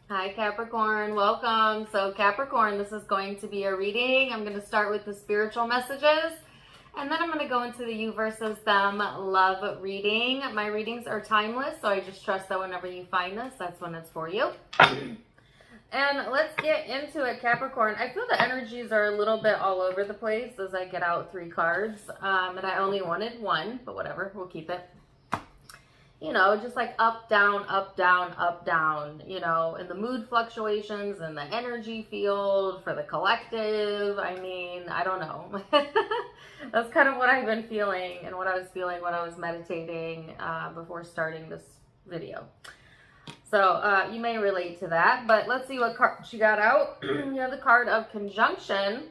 Hi Capricorn, welcome. So Capricorn, this is going to be a reading. I'm going to start with the spiritual messages and then I'm going to go into the you versus them love reading. My readings are timeless, so I just trust that whenever you find this, that's when it's for you. And let's get into it, Capricorn. I feel the energies are a little bit all over the place as I get out 3 cards. And I only wanted 1, but whatever, we'll keep it. Just like up, down, up, down, up, down, and the mood fluctuations and the energy field for the collective. I mean, I don't know. That's kind of what I've been feeling and what I was feeling when I was meditating before starting this video. So you may relate to that, but let's see what card she got out. You have the card of conjunction,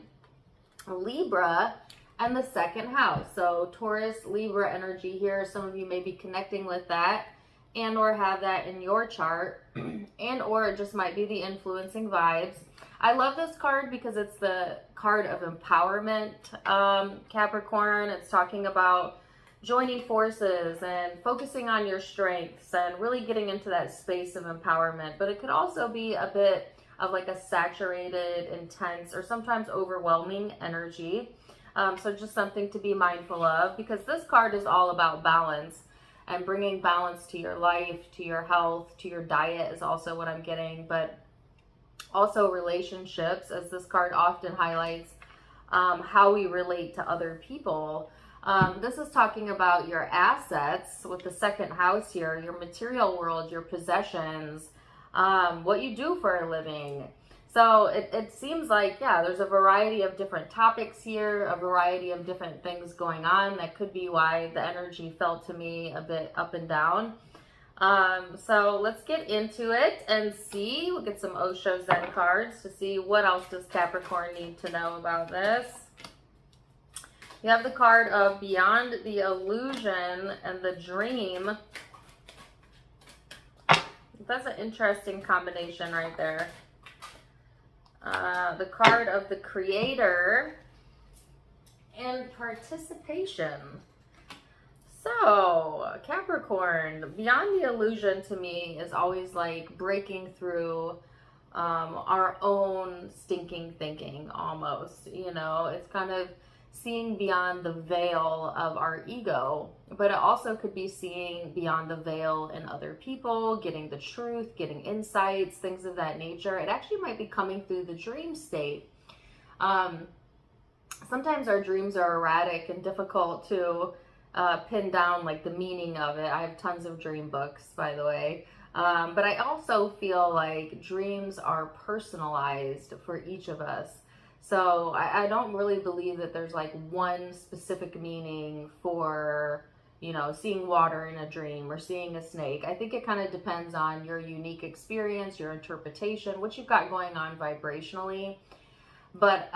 Libra, and the 2nd house. So Taurus, Libra energy here. Some of you may be connecting with that and or have that in your chart and or it just might be the influencing vibes. I love this card because it's the card of empowerment, Capricorn. It's talking about joining forces and focusing on your strengths and really getting into that space of empowerment. But it could also be a bit of like a saturated, intense, or sometimes overwhelming energy. So just something to be mindful of, because this card is all about balance and bringing balance to your life, to your health, to your diet is also what I'm getting, but also relationships, as this card often highlights how we relate to other people. This is talking about your assets with the 2nd house here, your material world, your possessions, what you do for a living. So it seems like, yeah, there's a variety of different topics here, a variety of different things going on. That could be why the energy felt to me a bit up and down. So let's get into it and see. We'll get some Osho Zen cards to see what else does Capricorn need to know about this. You have the card of Beyond the Illusion and the Dream. That's an interesting combination right there. The card of the Creator and Participation. So, Capricorn, Beyond the Illusion to me is always like breaking through our own stinking thinking almost. It's kind of seeing beyond the veil of our ego, but it also could be seeing beyond the veil in other people, getting the truth, getting insights, things of that nature. It actually might be coming through the dream state. Sometimes our dreams are erratic and difficult to pin down like the meaning of it. I have tons of dream books, by the way. But I also feel like dreams are personalized for each of us. So I don't really believe that there's like one specific meaning for, seeing water in a dream or seeing a snake. I think it kind of depends on your unique experience, your interpretation, what you've got going on vibrationally. But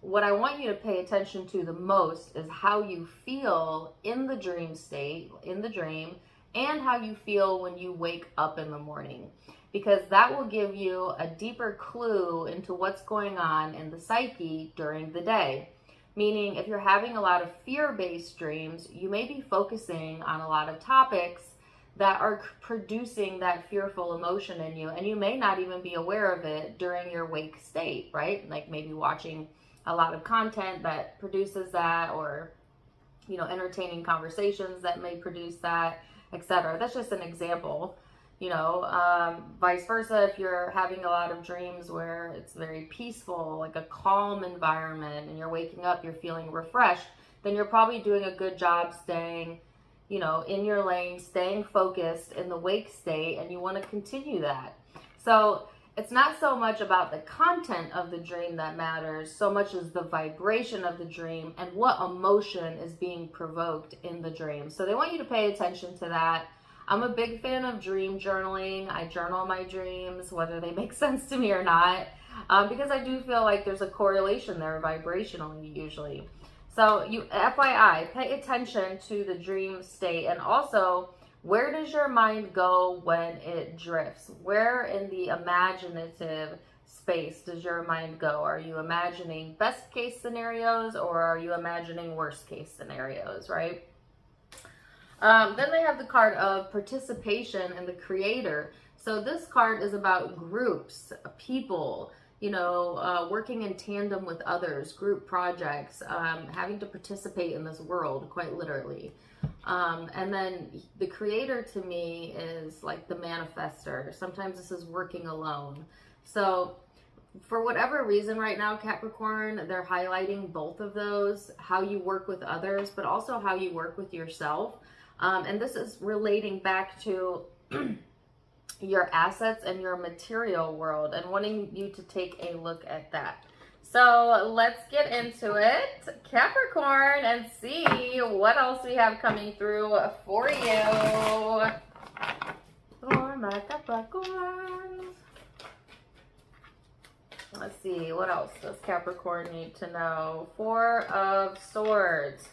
what I want you to pay attention to the most is how you feel in the dream state, in the dream, and how you feel when you wake up in the morning. Because that will give you a deeper clue into what's going on in the psyche during the day. Meaning, if you're having a lot of fear-based dreams, you may be focusing on a lot of topics that are producing that fearful emotion in you, and you may not even be aware of it during your wake state, right? Like maybe watching a lot of content that produces that, or entertaining conversations that may produce that, etc. That's just an example. Vice versa, if you're having a lot of dreams where it's very peaceful, like a calm environment, and you're waking up, you're feeling refreshed, then you're probably doing a good job staying, in your lane, staying focused in the wake state, and you want to continue that. So it's not so much about the content of the dream that matters, so much as the vibration of the dream and what emotion is being provoked in the dream. So they want you to pay attention to that. I'm a big fan of dream journaling. I journal my dreams, whether they make sense to me or not, because I do feel like there's a correlation there vibrationally usually. So FYI, pay attention to the dream state, and also, where does your mind go when it drifts? Where in the imaginative space does your mind go? Are you imagining best case scenarios, or are you imagining worst case scenarios, right? Then they have the card of participation and the Creator. So this card is about groups, people, working in tandem with others, group projects, having to participate in this world, quite literally. And then the creator to me is like the manifester. Sometimes this is working alone. So for whatever reason right now, Capricorn, they're highlighting both of those, how you work with others, but also how you work with yourself. And this is relating back to your assets and your material world and wanting you to take a look at that. So let's get into it, Capricorn, and see what else we have coming through for you. For my Capricorns. Let's see, what else does Capricorn need to know? Four of Swords.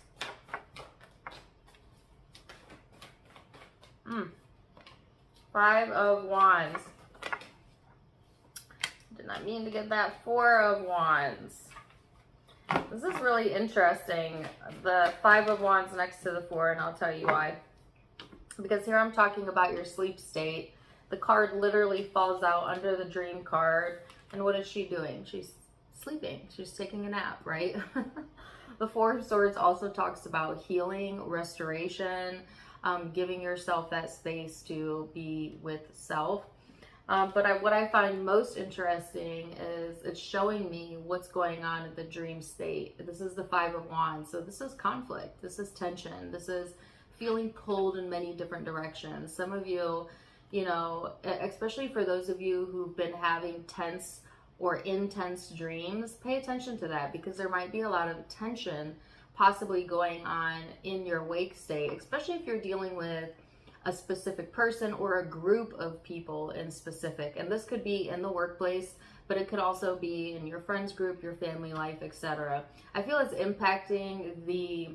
Five of Wands. Did not mean to get that. Four of Wands. This is really interesting. The Five of Wands next to the Four, and I'll tell you why. Because here I'm talking about your sleep state. The card literally falls out under the dream card. And what is she doing? She's sleeping. She's taking a nap, right? The Four of Swords also talks about healing, restoration, giving yourself that space to be with self. But what I find most interesting is it's showing me what's going on in the dream state. This is the Five of Wands. So this is conflict. This is tension. This is feeling pulled in many different directions. Some of you, especially for those of you who've been having tense or intense dreams, pay attention to that, because there might be a lot of tension possibly going on in your wake state, especially if you're dealing with a specific person or a group of people in specific. And this could be in the workplace, but it could also be in your friends group, your family life, etc. I feel it's impacting the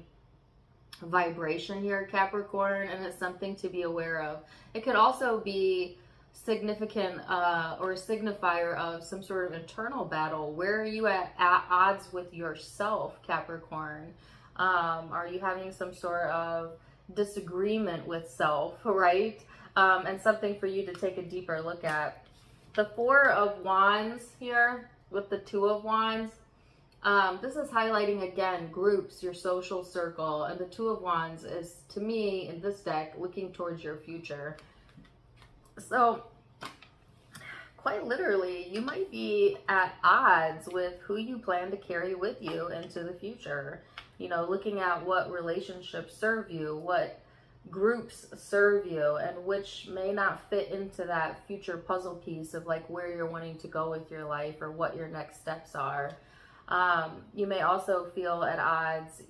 vibration here, Capricorn, and it's something to be aware of. It could also be significant or a signifier of some sort of internal battle. Where are you at odds with yourself, Capricorn? Are you having some sort of disagreement with self, right? And something for you to take a deeper look at. The Four of Wands here with the Two of Wands, this is highlighting again groups, your social circle, and the Two of Wands is, to me, in this deck, looking towards your future. So quite literally, you might be at odds with who you plan to carry with you into the future. Looking at what relationships serve you, what groups serve you, and which may not fit into that future puzzle piece of like where you're wanting to go with your life or what your next steps are. You may also feel at odds,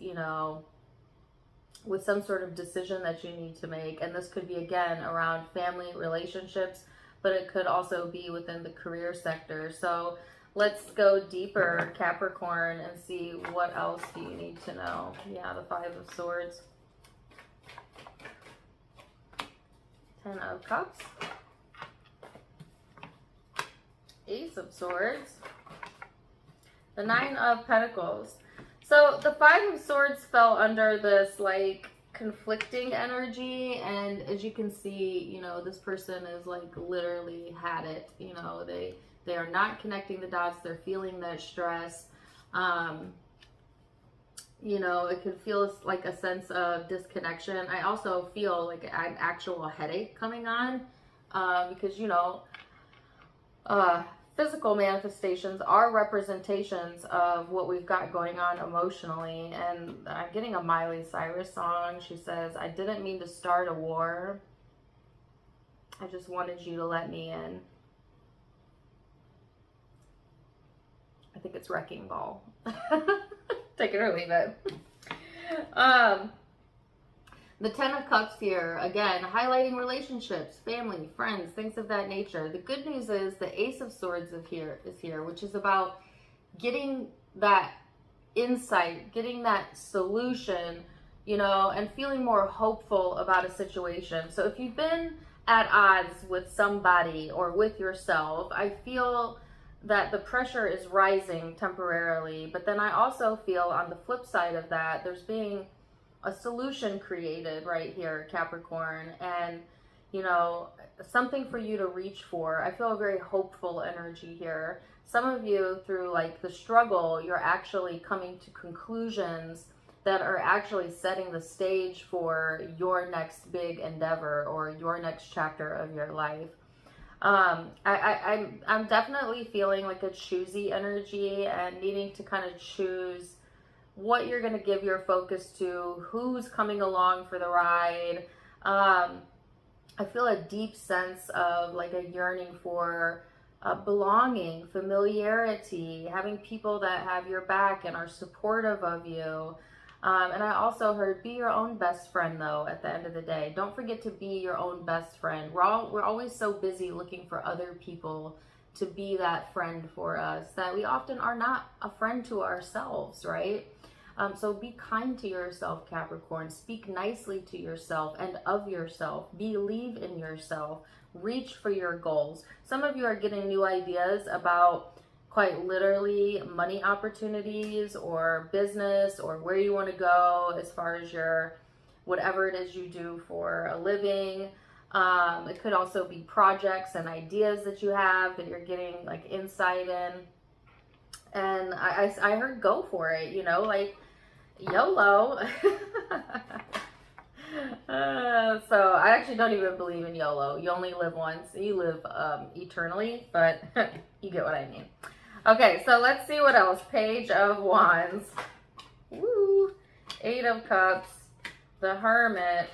with some sort of decision that you need to make. And this could be, again, around family relationships, but it could also be within the career sector. So let's go deeper, Capricorn, and see what else do you need to know. Yeah, the Five of Swords. Ten of Cups. Ace of Swords. The Nine of Pentacles. So the Five of Swords fell under this like conflicting energy, and as you can see, this person is like literally had it. They are not connecting the dots. They're feeling that stress. It could feel like a sense of disconnection. I also feel like an actual headache coming on, because physical manifestations are representations of what we've got going on emotionally. And I'm getting a Miley Cyrus song. She says, "I didn't mean to start a war. I just wanted you to let me in." I think it's Wrecking Ball. Take it or leave it. The Ten of Cups here, again, highlighting relationships, family, friends, things of that nature. The good news is the Ace of Swords is here, which is about getting that insight, getting that solution, and feeling more hopeful about a situation. So if you've been at odds with somebody or with yourself, I feel that the pressure is rising temporarily. But then I also feel on the flip side of that, there's being a solution created right here, Capricorn. And you know, something for you to reach for. I feel a very hopeful energy here. Some of you, through like the struggle, you're actually coming to conclusions that are actually setting the stage for your next big endeavor or your next chapter of your life. I'm definitely feeling like a choosy energy and needing to kind of choose what you're going to give your focus to, who's coming along for the ride. I feel a deep sense of like a yearning for belonging, familiarity, having people that have your back and are supportive of you. And I also heard be your own best friend, though, at the end of the day. Don't forget to be your own best friend. We're always so busy looking for other people to be that friend for us that we often are not a friend to ourselves, right? So be kind to yourself, Capricorn. Speak nicely to yourself and of yourself. Believe in yourself. Reach for your goals. Some of you are getting new ideas about quite literally money opportunities or business or where you want to go as far as your whatever it is you do for a living. It could also be projects and ideas that you have that you're getting like insight in. And I heard go for it, you know, like YOLO. So I actually don't even believe in YOLO. You only live once. You live eternally, but you get what I mean. Okay, so let's see what else. Page of Wands. Woo. 8 of Cups. The Hermit.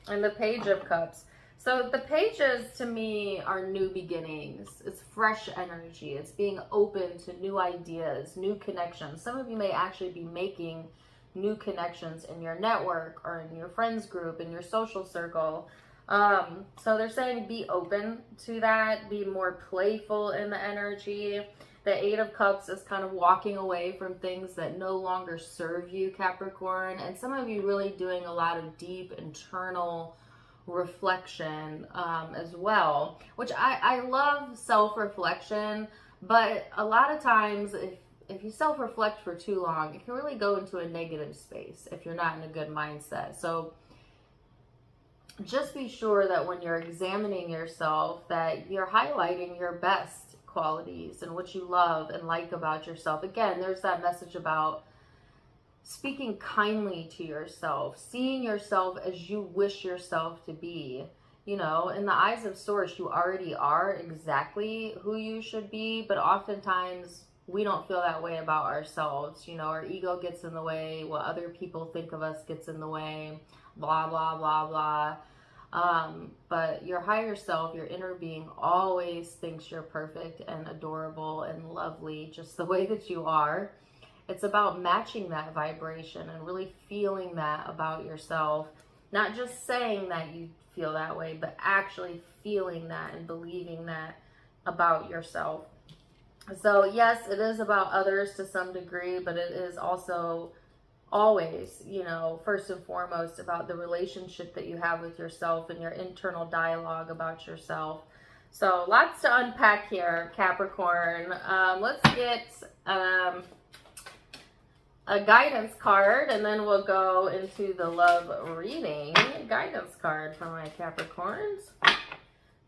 And the Page of Cups. So the pages to me are new beginnings. It's fresh energy. It's being open to new ideas, new connections. Some of you may actually be making new connections in your network or in your friends group, in your social circle. So they're saying be open to that, be more playful in the energy. The 8 of Cups is kind of walking away from things that no longer serve you, Capricorn. And some of you really doing a lot of deep internal reflection as well, which I love self-reflection, but a lot of times if you self-reflect for too long, it can really go into a negative space if you're not in a good mindset. So just be sure that when you're examining yourself that you're highlighting your best qualities and what you love and like about yourself. Again, there's that message about speaking kindly to yourself, seeing yourself as you wish yourself to be. You know, in the eyes of Source, you already are exactly who you should be, but oftentimes we don't feel that way about ourselves. You know, our ego gets in the way, what other people think of us gets in the way, blah, blah, blah, blah. But your higher self, your inner being, always thinks you're perfect and adorable and lovely just the way that you are. It's about matching that vibration and really feeling that about yourself. Not just saying that you feel that way, but actually feeling that and believing that about yourself. So yes, it is about others to some degree, but it is also always, you know, first and foremost about the relationship that you have with yourself and your internal dialogue about yourself. So lots to unpack here, Capricorn. Let's get a guidance card, and then we'll go into the love reading. Guidance card for my Capricorns.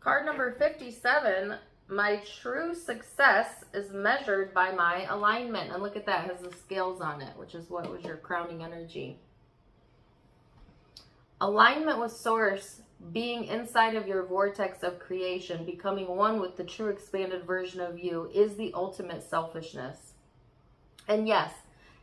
Card number 57. My true success is measured by my alignment. And look at that, it has the scales on it, which is what was your crowning energy. Alignment with Source, being inside of your vortex of creation, becoming one with the true expanded version of you, is the ultimate selfishness. And yes,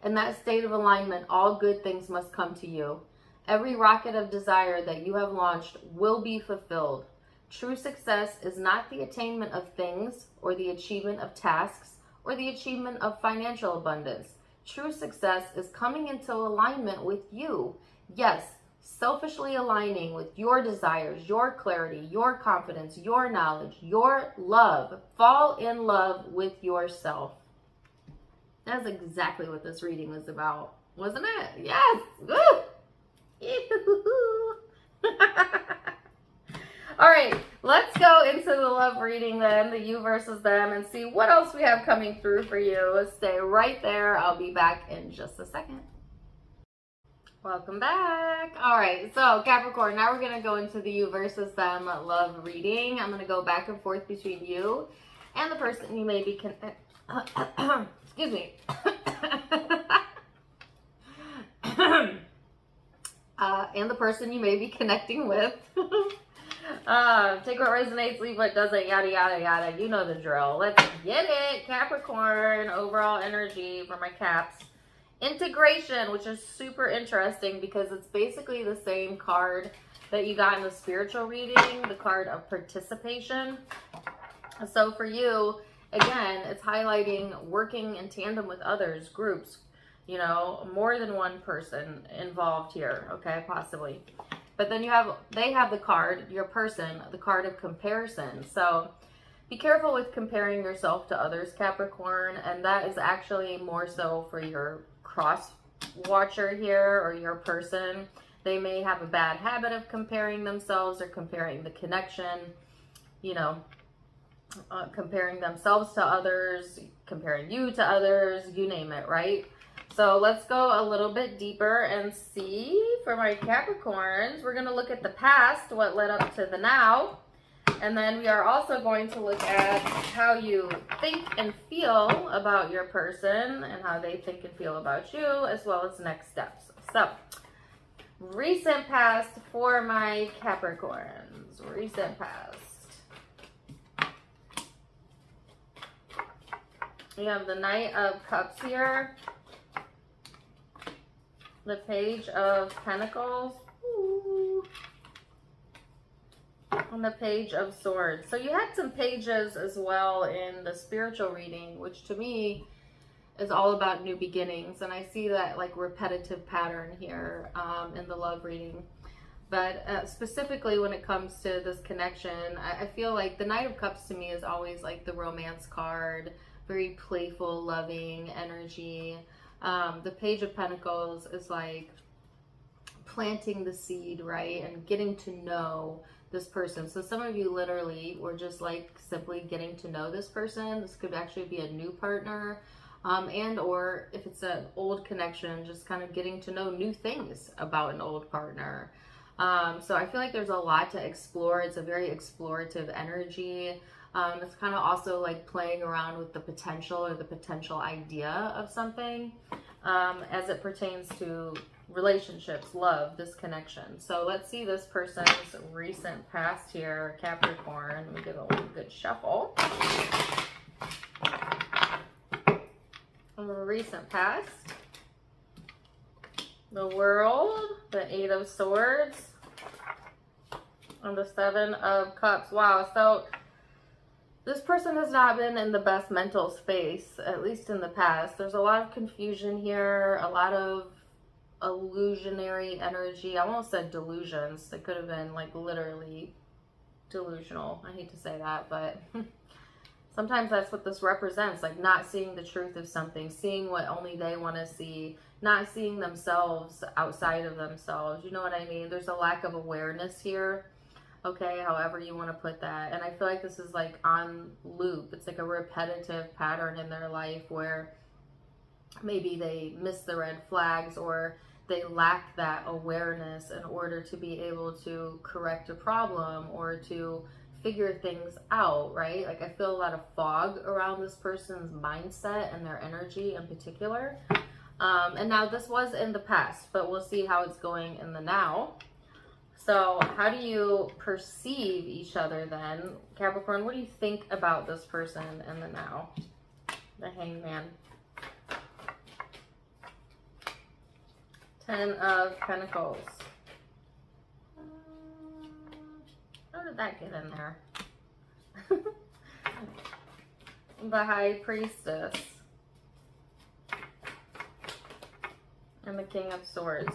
in that state of alignment, all good things must come to you. Every rocket of desire that you have launched will be fulfilled. True success is not the attainment of things or the achievement of tasks or the achievement of financial abundance. True success is coming into alignment with you. Yes, selfishly aligning with your desires, your clarity, your confidence, your knowledge, your love. Fall in love with yourself. That's exactly what this reading was about, wasn't it? Yes. Woo! All right, let's go into the love reading then, the you versus them, and see what else we have coming through for you. Stay right there. I'll be back in just a second. Welcome back. All right, so Capricorn, now we're going to go into the you versus them love reading. I'm going to go back and forth between you and the person you may be excuse me. And the person you may be connecting with. Take what resonates, leave what doesn't, yada, yada, yada. You know the drill. Let's get it. Capricorn, overall energy for my caps. Integration, which is super interesting because it's basically the same card that you got in the spiritual reading, the card of participation. So for you, again, it's highlighting working in tandem with others, groups, you know, more than one person involved here, okay, possibly. But then they have the card, your person, the card of comparison. So be careful with comparing yourself to others, Capricorn, and that is actually more so for your cross watcher here or your person. They may have a bad habit of comparing themselves or comparing the connection, you know, comparing themselves to others, comparing you to others, you name it, right? So let's go a little bit deeper and see for my Capricorns. We're going to look at the past, what led up to the now. And then we are also going to look at how you think and feel about your person and how they think and feel about you, as well as next steps. So, recent past for my Capricorns. Recent past. We have the Knight of Cups here. The Page of Pentacles. Ooh. On the Page of Swords. So you had some pages as well in the spiritual reading, which to me is all about new beginnings. And I see that like repetitive pattern here in the love reading. But specifically when it comes to this connection, I feel like the Knight of Cups to me is always like the romance card, very playful, loving energy. The Page of Pentacles is like planting the seed, right? And getting to know this person. So some of you literally were just like simply getting to know this person. This could actually be a new partner, and or if it's an old connection, just kind of getting to know new things about an old partner. So I feel like there's a lot to explore. It's a very explorative energy. It's kind of also like playing around with the potential or the potential idea of something as it pertains to relationships, love, this connection. So let's see this person's recent past here, Capricorn. Let me give it a good shuffle. Recent past. The World, the Eight of Swords, and the Seven of Cups. Wow, so this person has not been in the best mental space, at least in the past. There's a lot of confusion here, a lot of illusionary energy. I almost said delusions. They could have been like literally delusional. I hate to say that, but sometimes that's what this represents, like not seeing the truth of something, seeing what only they want to see, not seeing themselves outside of themselves. You know what I mean? There's a lack of awareness here. Okay, however you want to put that. And I feel like this is like on loop. It's like a repetitive pattern in their life where maybe they miss the red flags or they lack that awareness in order to be able to correct a problem or to figure things out, right? Like I feel a lot of fog around this person's mindset and their energy in particular. And now this was in the past, but we'll see how it's going in the now. So how do you perceive each other then? Capricorn, what do you think about this person in the now? The Hangman. Ten of Pentacles. How did that get in there? The High Priestess. And the King of Swords.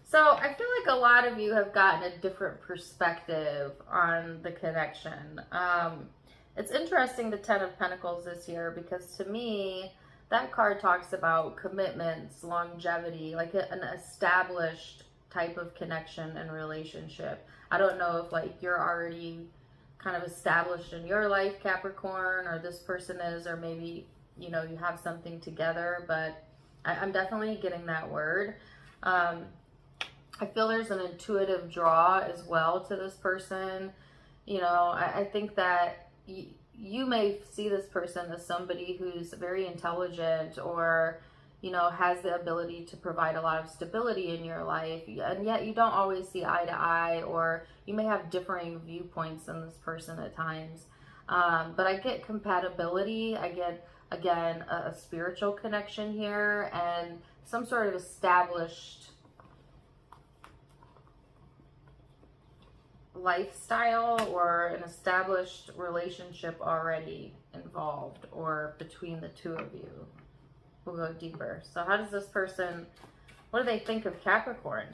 So I feel like a lot of you have gotten a different perspective on the connection. It's interesting, the Ten of Pentacles this year, because to me, that card talks about commitments, longevity, like an established type of connection and relationship. I don't know if like you're already kind of established in your life, Capricorn, or this person is, or maybe, you know, you have something together, but I'm definitely getting that word. I feel there's an intuitive draw as well to this person. You know, I think that you may see this person as somebody who's very intelligent, or, you know, has the ability to provide a lot of stability in your life, and yet you don't always see eye to eye, or you may have differing viewpoints in this person at times. But I get compatibility. I get, again, a spiritual connection here, and some sort of established lifestyle or an established relationship already involved or between the two of you. We'll go deeper. So how does this person, what do they think of Capricorn?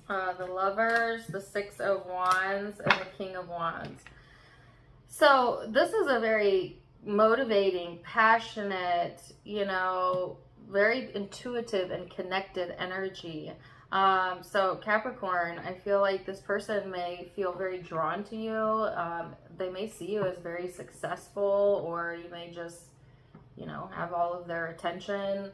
The Lovers, the Six of Wands, and the King of Wands. So this is a very motivating, passionate, you know, very intuitive and connected energy. So Capricorn, I feel like this person may feel very drawn to you. They may see you as very successful, or you may just, you know, have all of their attention.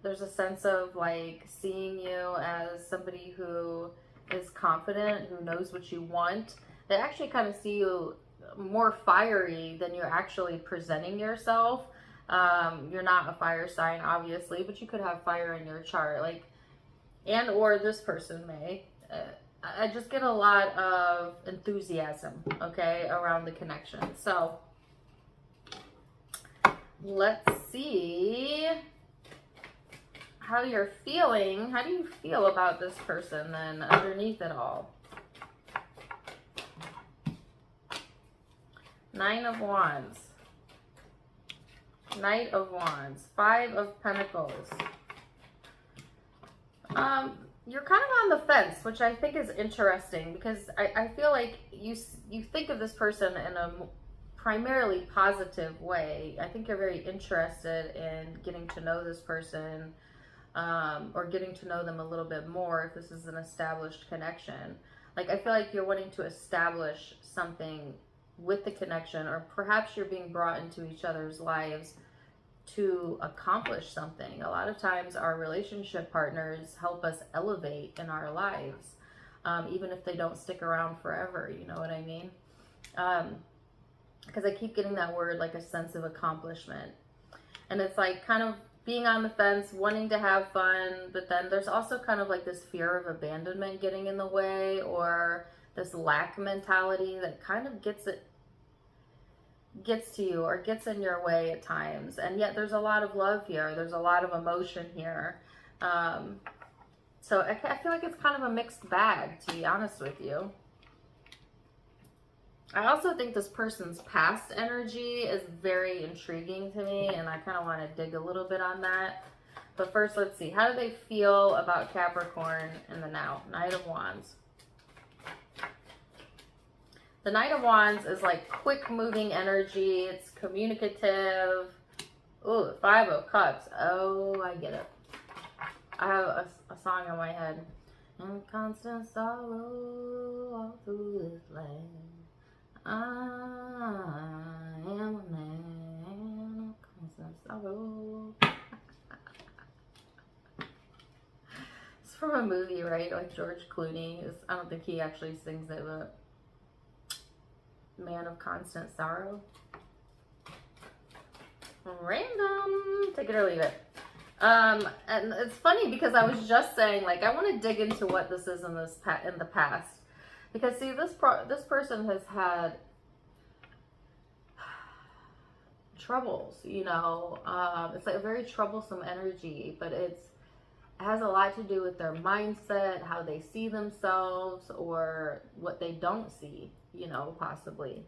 There's a sense of like seeing you as somebody who is confident, who knows what you want. They actually kind of see you more fiery than you're actually presenting yourself. You're not a fire sign, obviously, but you could have fire in your chart, like, and or this person may. I just get a lot of enthusiasm, okay, around the connection. So let's see how you're feeling. How do you feel about this person then underneath it all? Nine of Wands, Knight of Wands, Five of Pentacles. You're kind of on the fence, which I think is interesting, because I feel like you think of this person in a primarily positive way. I think you're very interested in getting to know this person, or getting to know them a little bit more if this is an established connection. Like, I feel like you're wanting to establish something with the connection, or perhaps you're being brought into each other's lives to accomplish something. A lot of times our relationship partners help us elevate in our lives, even if they don't stick around forever, you know what I mean? Because I keep getting that word, like a sense of accomplishment. And it's like kind of being on the fence, wanting to have fun, but then there's also kind of like this fear of abandonment getting in the way, or this lack mentality that kind of gets to you or gets in your way at times. And yet there's a lot of love here. There's a lot of emotion here. So I feel like it's kind of a mixed bag, to be honest with you. I also think this person's past energy is very intriguing to me, and I kind of want to dig a little bit on that. But first, let's see. How do they feel about Capricorn in the now? Knight of Wands. The Knight of Wands is like quick moving energy. It's communicative. Ooh, Five of Cups. Oh, I get it. I have a song in my head. In constant sorrow all through this land, I am a man of constant sorrow. It's from a movie, right? Like George Clooney. I don't think he actually sings it, but Man of Constant Sorrow. Random. Take it or leave it. And it's funny because I was just saying, like, I want to dig into what this is in the past, because see, this person has had troubles, you know. It's like a very troublesome energy, but it has a lot to do with their mindset, how they see themselves, or what they don't see, you know, possibly.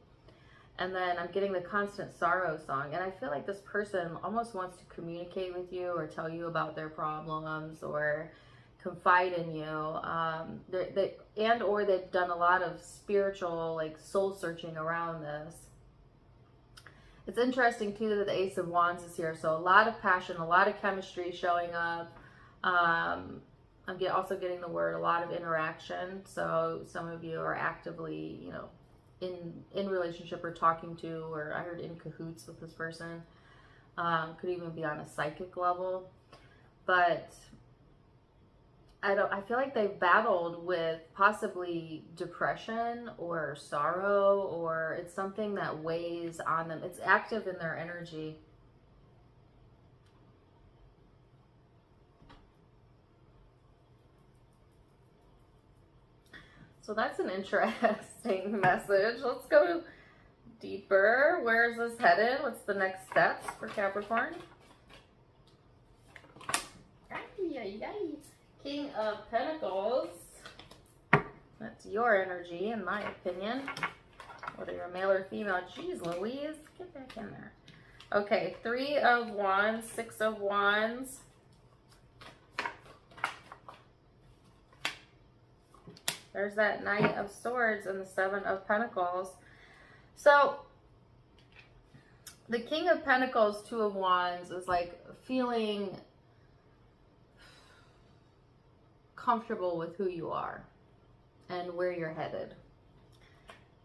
And then I'm getting the Constant Sorrow song, and I feel like this person almost wants to communicate with you or tell you about their problems or confide in you. Or they've done a lot of spiritual, like, soul searching around this. It's interesting too that the Ace of Wands is here, so a lot of passion, a lot of chemistry showing up. I'm also getting the word a lot of interaction, so some of you are actively, you know, in relationship or talking to, or I heard in cahoots with this person. Could even be on a psychic level. But I feel like they've battled with possibly depression or sorrow, or it's something that weighs on them. It's active in their energy. So that's an interesting message. Let's go deeper. Where is this headed? What's the next steps for Capricorn? King of Pentacles. That's your energy, in my opinion. Whether you're male or female. Jeez Louise, get back in there. Okay, 3 of Wands, 6 of Wands. There's that Knight of Swords and the 7 of Pentacles. So, the King of Pentacles, 2 of Wands is like feeling comfortable with who you are and where you're headed.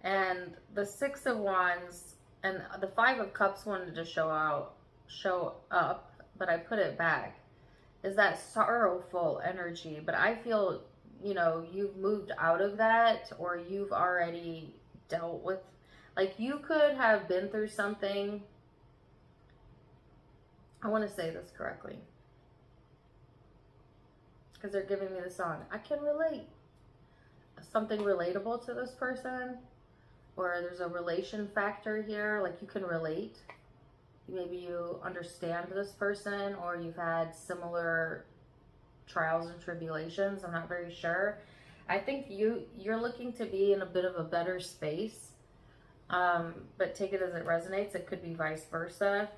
And the 6 of Wands and the 5 of Cups wanted to show up, but I put it back, is that sorrowful energy. But I feel, you know, you've moved out of that, or you've already dealt with, like, you could have been through something. I want to say this correctly, because they're giving me the song. I can relate. Something relatable to this person, or there's a relation factor here, like you can relate. Maybe you understand this person, or you've had similar trials and tribulations. I'm not very sure. I think you're looking to be in a bit of a better space, but take it as it resonates. It could be vice versa.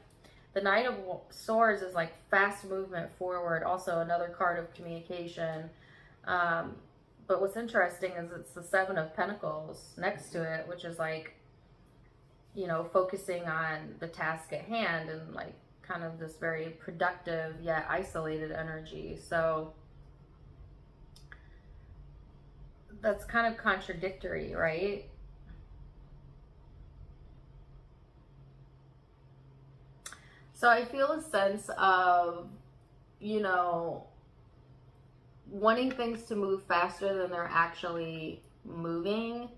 The Knight of Swords is like fast movement forward, also another card of communication. But what's interesting is it's the 7 of Pentacles next to it, which is like, you know, focusing on the task at hand and like kind of this very productive yet isolated energy. So that's kind of contradictory, right? So I feel a sense of, you know, wanting things to move faster than they're actually moving,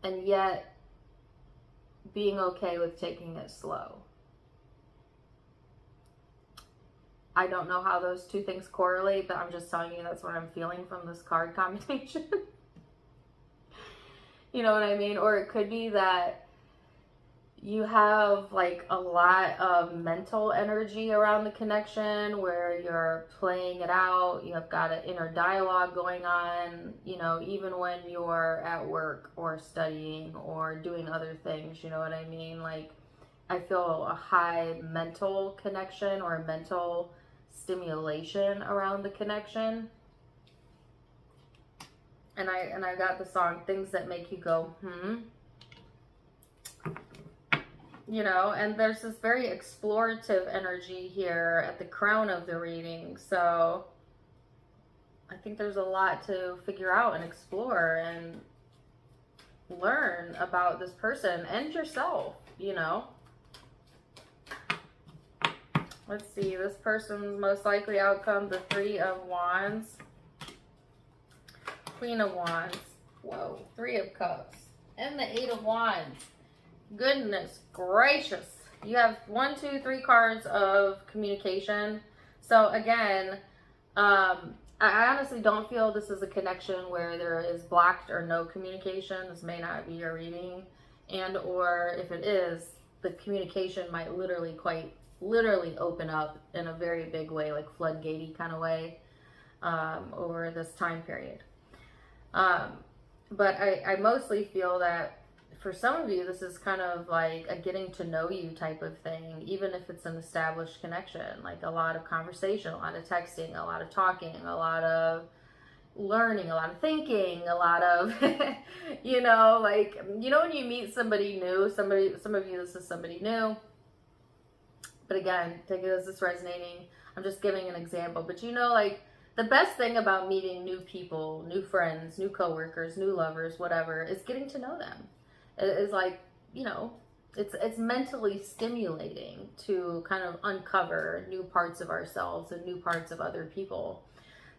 and yet being okay with taking it slow. I don't know how those two things correlate, but I'm just telling you that's what I'm feeling from this card combination. You know what I mean? Or it could be that you have like a lot of mental energy around the connection where you're playing it out. You have got an inner dialogue going on, you know, even when you're at work or studying or doing other things, you know what I mean? Like, I feel a high mental connection or mental stimulation around the connection. And I got the song, things that make you go, you know, and there's this very explorative energy here at the crown of the reading. So I think there's a lot to figure out and explore and learn about this person and yourself, you know. Let's see, this person's most likely outcome, the 3 of Wands, Queen of Wands, whoa, 3 of Cups, and the 8 of Wands. Goodness gracious. You have 1, 2, 3 cards of communication. So again, I honestly don't feel this is a connection where there is blocked or no communication. This may not be your reading. And or if it is, the communication might literally open up in a very big way, like floodgatey kind of way, over this time period. But I mostly feel that for some of you, this is kind of like a getting to know you type of thing, even if it's an established connection, like a lot of conversation, a lot of texting, a lot of talking, a lot of learning, a lot of thinking, a lot of, you know, like, you know, when you meet somebody new, some of you, this is somebody new. But again, take it as it's resonating. I'm just giving an example. But you know, like, the best thing about meeting new people, new friends, new coworkers, new lovers, whatever, is getting to know them. It's like, you know, it's mentally stimulating to kind of uncover new parts of ourselves and new parts of other people.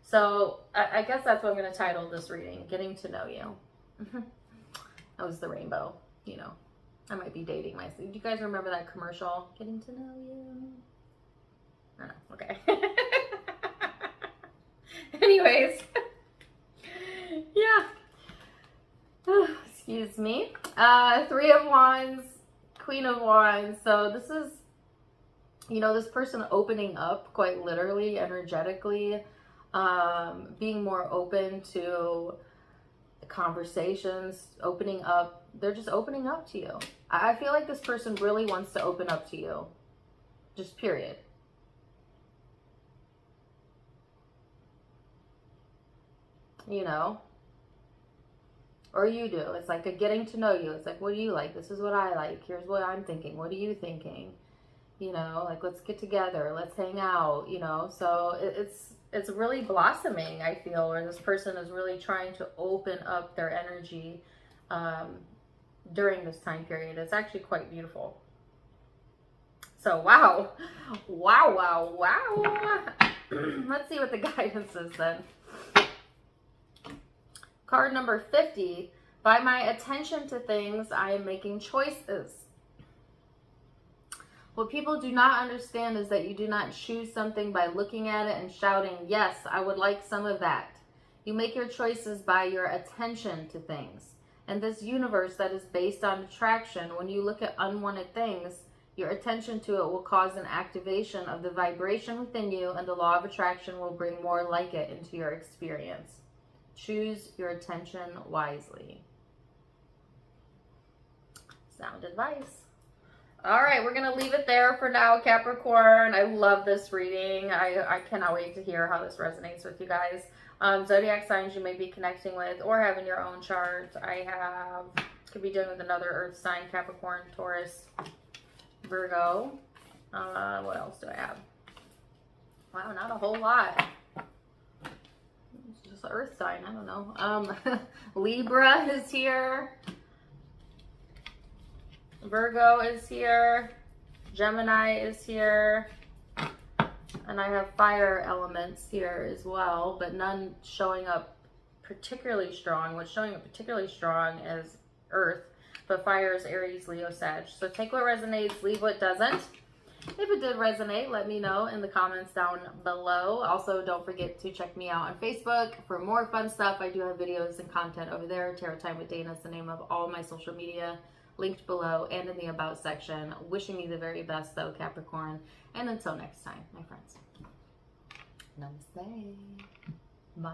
So I guess that's what I'm going to title this reading, Getting to Know You. That was the rainbow, you know. I might be dating myself. Do you guys remember that commercial? Getting to know you. I don't know. Okay. Anyways. Yeah. Excuse me. Three of Wands, Queen of Wands. So this is, you know, this person opening up quite literally, energetically, being more open to conversations, opening up. They're just opening up to you. I feel like this person really wants to open up to you. Just period. You know? Or you do. It's like a getting to know you. It's like, what do you like? This is what I like. Here's what I'm thinking. What are you thinking? You know, like, let's get together. Let's hang out, you know? So it's really blossoming, I feel, where this person is really trying to open up their energy during this time period. It's actually quite beautiful. So, wow. Wow, wow, wow. Let's see what the guidance is then. Card number 50. By my attention to things, I am making choices. What people do not understand is that you do not choose something by looking at it and shouting, yes, I would like some of that. You make your choices by your attention to things. And this universe that is based on attraction, when you look at unwanted things, your attention to it will cause an activation of the vibration within you, and the law of attraction will bring more like it into your experience. Choose your attention wisely. Sound advice. All right, we're going to leave it there for now, Capricorn. I love this reading. I cannot wait to hear how this resonates with you guys. Zodiac signs you may be connecting with or have in your own chart. Could be dealing with another earth sign, Capricorn, Taurus, Virgo. What else do I have? Wow, not a whole lot. It's just an earth sign, I don't know. Libra is here. Virgo is here, Gemini is here, and I have fire elements here as well, but none showing up particularly strong. What's showing up particularly strong is Earth, but fire is Aries, Leo, Sag. So take what resonates, leave what doesn't. If it did resonate, let me know in the comments down below. Also, don't forget to check me out on Facebook for more fun stuff. I do have videos and content over there. Tarot Time with Dana is the name of all my social media, linked below and in the About section. Wishing you the very best, though, Capricorn. And until next time, my friends. Namaste. Bye.